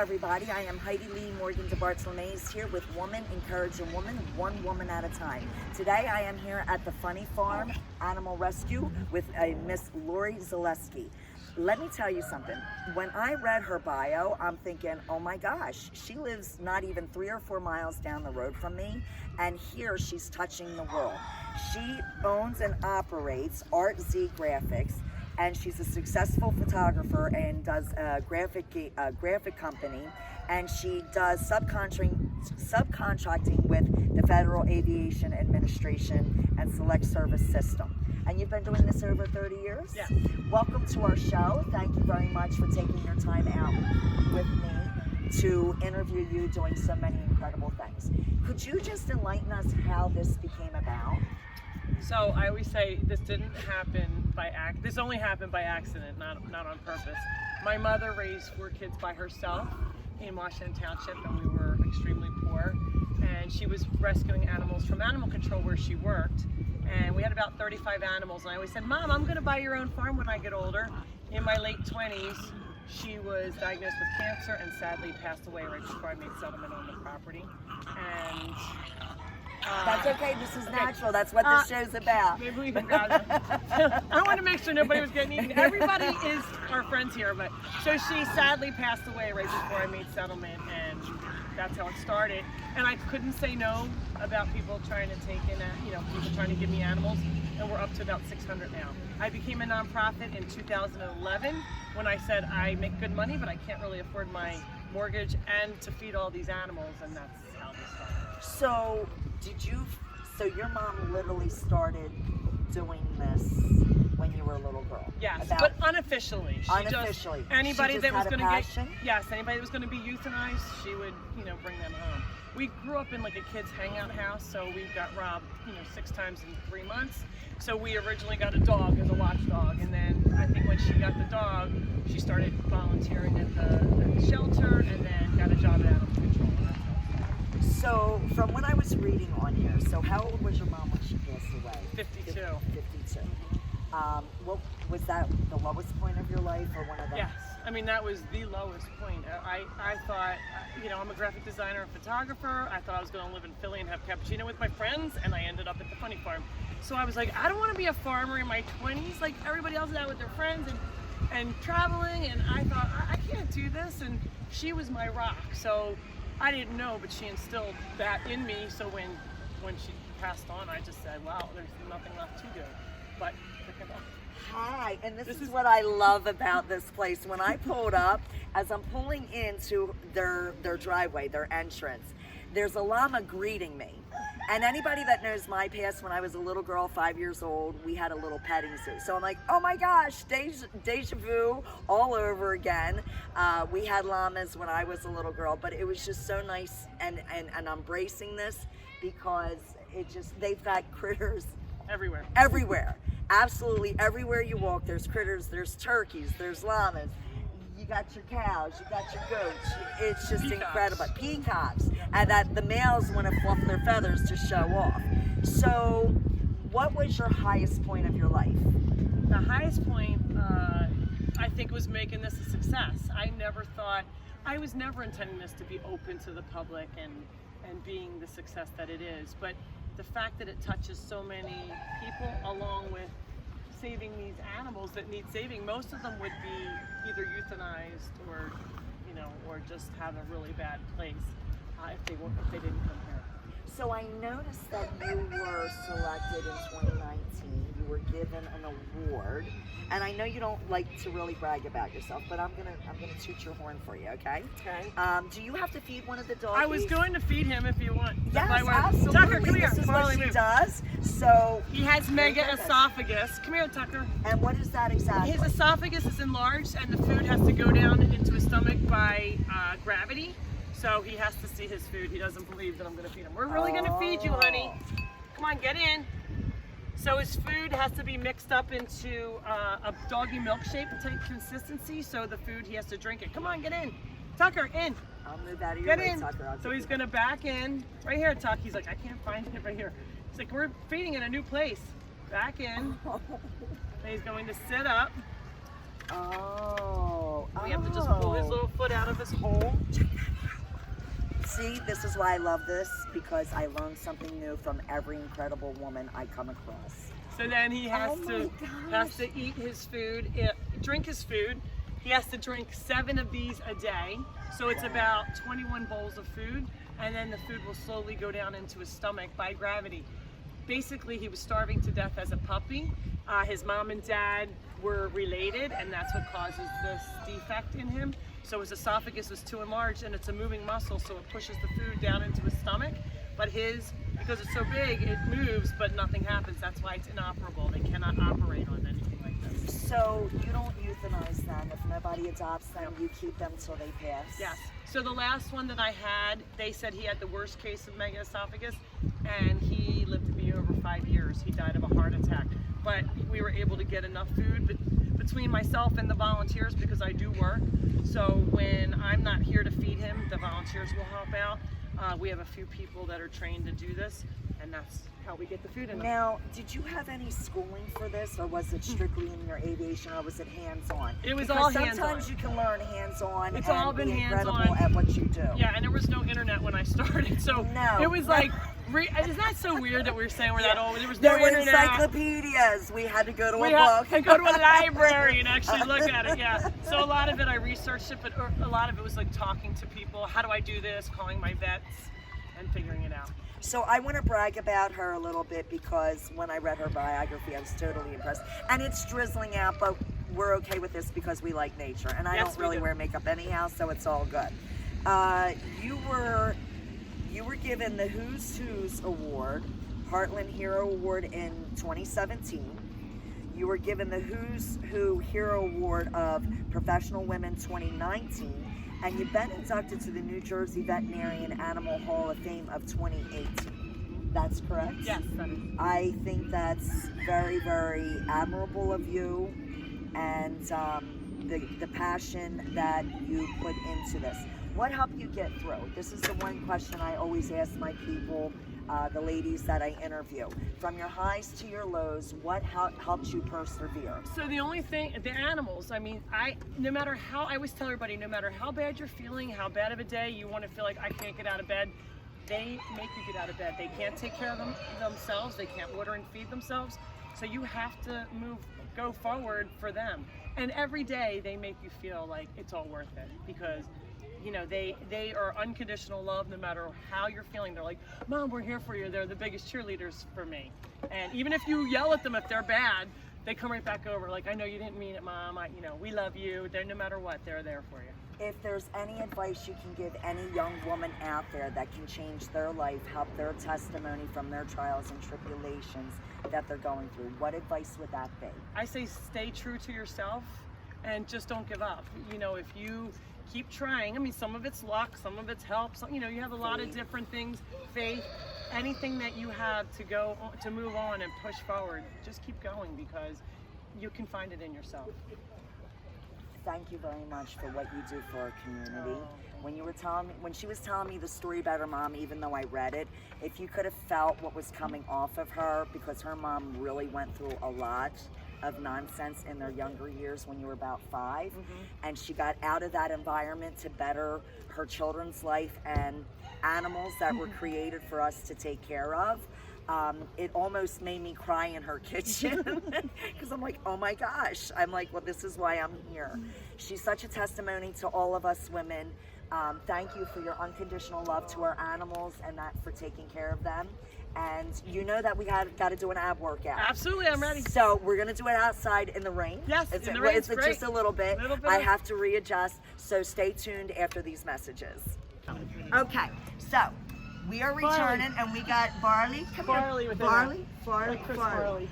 everybody. I am Heidi Lee Morgan DeBartolomeus here with Woman Encouraging Woman, one woman at a time. Today I am here at the Funny Farm Animal Rescue with a Miss Laurie Zaleski. Let me tell you something. When I read her bio, I'm thinking, oh my gosh, she lives not even 3 or 4 miles down the road from me, and here she's touching the world. She owns and operates Art Z Graphics, and she's a successful photographer and does a graphic company, and she does subcontracting with the Federal Aviation Administration and Select Service System. And you've been doing this over 30 years? Yeah. Welcome to our show. Thank you very much for taking your time out with me to interview you doing so many incredible things. Could you just enlighten us how this became about? So I always say this didn't happen by this only happened by accident, not on purpose. My mother raised 4 kids by herself in Washington Township, and we were extremely poor. And she was rescuing animals from animal control where she worked. And we had about 35 animals. And I always said, Mom, I'm gonna buy your own farm when I get older. In my late 20s, she was diagnosed with cancer and sadly passed away right before I made settlement on the property. And that's okay, this is natural. That's what this show's about. Maybe we can I want to make sure nobody was getting eaten. Everybody is our friends here, but so she sadly passed away right before I made settlement, and that's how it started. And I couldn't say no about people trying to take in, people trying to give me animals, and we're up to about 600 now. I became a nonprofit in 2011 when I said I make good money, but I can't really afford my mortgage and to feed all these animals, and that's how this started. So your mom literally started doing this when you were a little girl? Yes, but unofficially. Unofficially. Anybody that was going to passion? anybody that was going to be euthanized, she would, bring them home. We grew up in like a kids hangout house, so we got robbed, 6 times in 3 months. So we originally got a dog as a watchdog, and then I think when she got the dog, she started volunteering at the shelter, and then got a job at animal control. So, from what I was reading on here, so how old was your mom when she passed away? 52. 52. What was that the lowest point of your life, or one of them? Yes, I mean that was the lowest point. I thought, I'm a graphic designer and photographer. I thought I was going to live in Philly and have cappuccino with my friends, and I ended up at the Funny Farm. So I was like, I don't want to be a farmer in my 20s like everybody else is out with their friends and traveling, and I thought, I can't do this, and she was my rock. So I didn't know, but she instilled that in me. So when she passed on, I just said, wow, there's nothing left to do but pick it up. Hi, and this is what I love about this place. When I pulled up, as I'm pulling into their driveway, their entrance, there's a llama greeting me. And anybody that knows my past, when I was a little girl, 5 years old, we had a little petting zoo. So I'm like, oh my gosh, deja vu all over again. We had llamas when I was a little girl, but it was just so nice and embracing this, because they've got critters Everywhere. Everywhere. Absolutely everywhere you walk, there's critters, there's turkeys, there's llamas. You got your cows, you got your goats. It's just incredible. Peacocks. And that the males want to fluff their feathers to show off. So, what was your highest point of your life? The highest point, I think, was making this a success. I was never intending this to be open to the public and being the success that it is. But the fact that it touches so many people, along with saving these animals that need saving, most of them would be either euthanized or, or just have a really bad place if they didn't come here. So I noticed that you were selected in 2019. You were given an award, and I know you don't like to really brag about yourself, but I'm gonna toot your horn for you, okay? Okay. Do you have to feed one of the dogs? I was going to feed him if you want. Yes, absolutely. Tucker, come here. This is what she does. So he has mega esophagus. Come here, Tucker. And what is that exactly? His esophagus is enlarged, and the food has to go down into his stomach by gravity. So he has to see his food. He doesn't believe that I'm going to feed him. We're really going to feed you, honey. Come on, get in. So his food has to be mixed up into a doggy milkshake type consistency. So the food, he has to drink it. Come on, get in. Tucker, in. I'll move out of your way, in. Tucker. So he's going to back in. Right here, Tuck. He's like, I can't find it right here. He's like, we're feeding in a new place. Back in. And he's going to sit up. Oh. We have to just pull his little foot out of his hole. See, this is why I love this, because I learn something new from every incredible woman I come across. So then he has Oh my has to eat his food, drink his food. He has to drink 7 of these a day. So it's about 21 bowls of food, and then the food will slowly go down into his stomach by gravity. Basically, he was starving to death as a puppy. His mom and dad were related, and that's what causes this defect in him. So his esophagus was too enlarged, and it's a moving muscle, so it pushes the food down into his stomach. But because it's so big, it moves, but nothing happens. That's why it's inoperable. They cannot operate on anything like this. So you don't euthanize them. If nobody adopts them, you keep them till they pass? Yes. So the last one that I had, they said he had the worst case of megaesophagus, and he lived to be over 5 years. He died of a heart attack. But we were able to get enough food between myself and the volunteers, because I do work. So when I'm not here to feed him, the volunteers will help out. We have a few people that are trained to do this, and that's how we get the food in them. Now, did you have any schooling for this, or was it strictly in your aviation, or was it hands-on? It was because all hands-on. Sometimes you can learn hands-on. It's and all been be hands-on. incredible at what you do. Yeah, and there was no internet when I started, so No. it was like, isn't that so weird that we're saying we're that old? There was no There were internet. encyclopedias. We had to go to We a had book. to go to a library and actually look at it, yeah. So a lot of it I researched it, but a lot of it was like talking to people. How do I do this? Calling my vets and figuring it out. So I want to brag about her a little bit, because when I read her biography, I was totally impressed. And it's drizzling out, but we're okay with this because we like nature. And I Yes, don't we really do. wear makeup anyhow, so it's all good. You were given the Who's Who's Award, Heartland Hero Award in 2017. You were given the Who's Who Hero Award of Professional Women 2019. And you've been inducted to the New Jersey Veterinarian Animal Hall of Fame of 2018. That's correct? Yes, that is. I think that's very, very admirable of you, and the passion that you put into this. What helped you get through? This is the one question I always ask my people, the ladies that I interview. From your highs to your lows, what helped you persevere? So the only thing, the animals, I mean, I always tell everybody, no matter how bad you're feeling, how bad of a day you want to feel like I can't get out of bed, they make you get out of bed. They can't take care of themselves. They can't water and feed themselves. So you have to go forward for them. And every day they make you feel like it's all worth it, because you know, they are unconditional love no matter how you're feeling. They're like, Mom, we're here for you. They're the biggest cheerleaders for me. And even if you yell at them if they're bad, they come right back over. Like, I know you didn't mean it, Mom. We love you. They're, no matter what, they're there for you. If there's any advice you can give any young woman out there that can change their life, help their testimony from their trials and tribulations that they're going through, what advice would that be? I say stay true to yourself and just don't give up. You know, if you keep trying, I mean, some of it's luck, some of it's help, you know, you have a lot of different things, faith, anything that you have to move on and push forward, just keep going, because you can find it in yourself. Thank you very much for what you do for our community. When she was telling me the story about her mom, even though I read it, if you could have felt what was coming off of her, because her mom really went through a lot of nonsense in their younger years when you were about 5, and she got out of that environment to better her children's life and animals that were created for us to take care of. It almost made me cry in her kitchen, because I'm like, oh my gosh. I'm like, well, this is why I'm here. She's such a testimony to all of us women. Thank you for your unconditional love to our animals and that for taking care of them. And you know that we got to do an ab workout. Absolutely, I'm ready. So we're going to do it outside in the rain. Yes, in the rain. It's great. Just a little bit. I have to readjust, so stay tuned after these messages. Okay, so we are returning, and we got Farley. Farley with Farley. Like Chris Farley.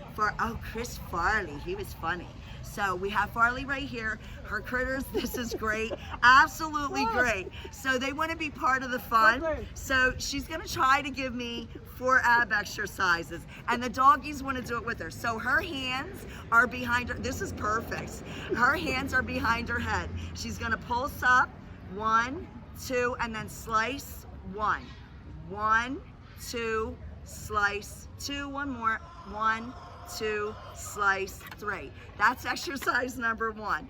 Chris Farley. He was funny. So we have Farley right here. Her critters, this is great. Absolutely great. So they want to be part of the fun. So she's going to try to give me 4 ab exercises. And the doggies want to do it with her. So her hands are behind her. This is perfect. Her hands are behind her head. She's going to pulse up. 1, 2, and then slice. 1. 1, 2, slice. 2, one more. 1, 2, slice 3. That's exercise number 1.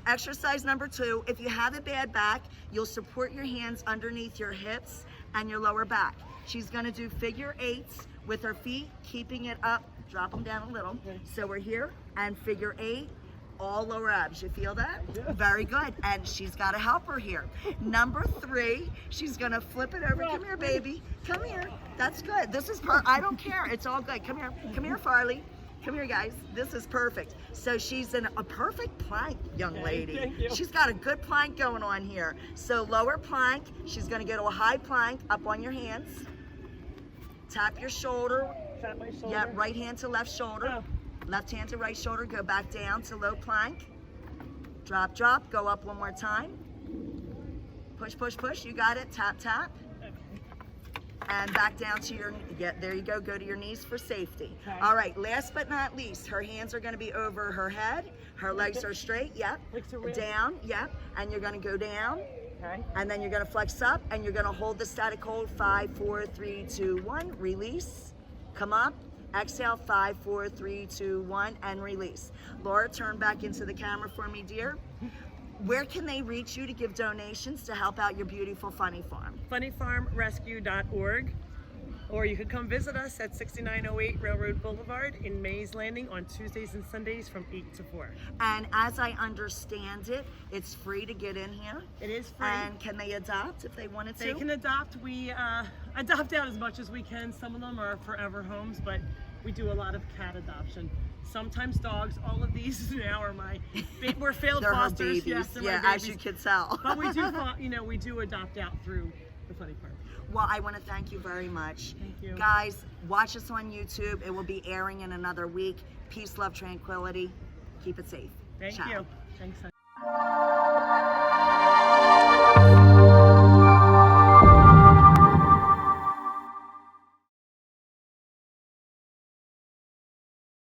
Exercise number 2, if you have a bad back, you'll support your hands underneath your hips and your lower back. She's gonna do figure 8s with her feet, keeping it up, drop them down a little. So we're here, and figure 8, all lower abs. You feel that? Yeah. Very good. And she's got a helper here. Number 3, she's gonna flip it over. Come here, baby. Come here. That's good. This is I don't care. It's all good. Come here. Come here, Farley. Come here, guys. This is perfect. So she's in a perfect plank, young lady. Thank you. She's got a good plank going on here. So lower plank. She's gonna go to a high plank, up on your hands. Tap your shoulder. Tap my shoulder. Yeah, right hand to left shoulder. Oh. Left hand to right shoulder, go back down to low plank. Drop, drop, go up one more time. Push, push, push, you got it, tap, tap. And back down to your, there you go to your knees for safety. Okay. All right, last but not least, her hands are gonna be over her head, her legs are straight, yep. Down, yep, and you're gonna go down. Okay. And then you're gonna flex up, and you're gonna hold the static hold, 5, 4, 3, 2, 1, release, come up. Exhale, 5, 4, 3, 2, 1, and release. Laura, turn back into the camera for me, dear. Where can they reach you to give donations to help out your beautiful funny farm? funnyfarmrescue.org, or you could come visit us at 6908 Railroad Boulevard in Mays Landing on Tuesdays and Sundays from 8 to 4. And as I understand it, it's free to get in here. It is free. And can they adopt if they wanted to? They can adopt. We adopt out as much as we can. Some of them are forever homes, but we do a lot of cat adoption. Sometimes dogs. All of these now are we're failed They're fosters. her babies. Yes, they're Yeah, my as you babies. can tell. But we do, we do adopt out through the funny farm. Well, I want to thank you very much. Thank you. Guys, watch us on YouTube. It will be airing in another week. Peace, love, tranquility. Keep it safe. Thank Ciao. you. Thanks.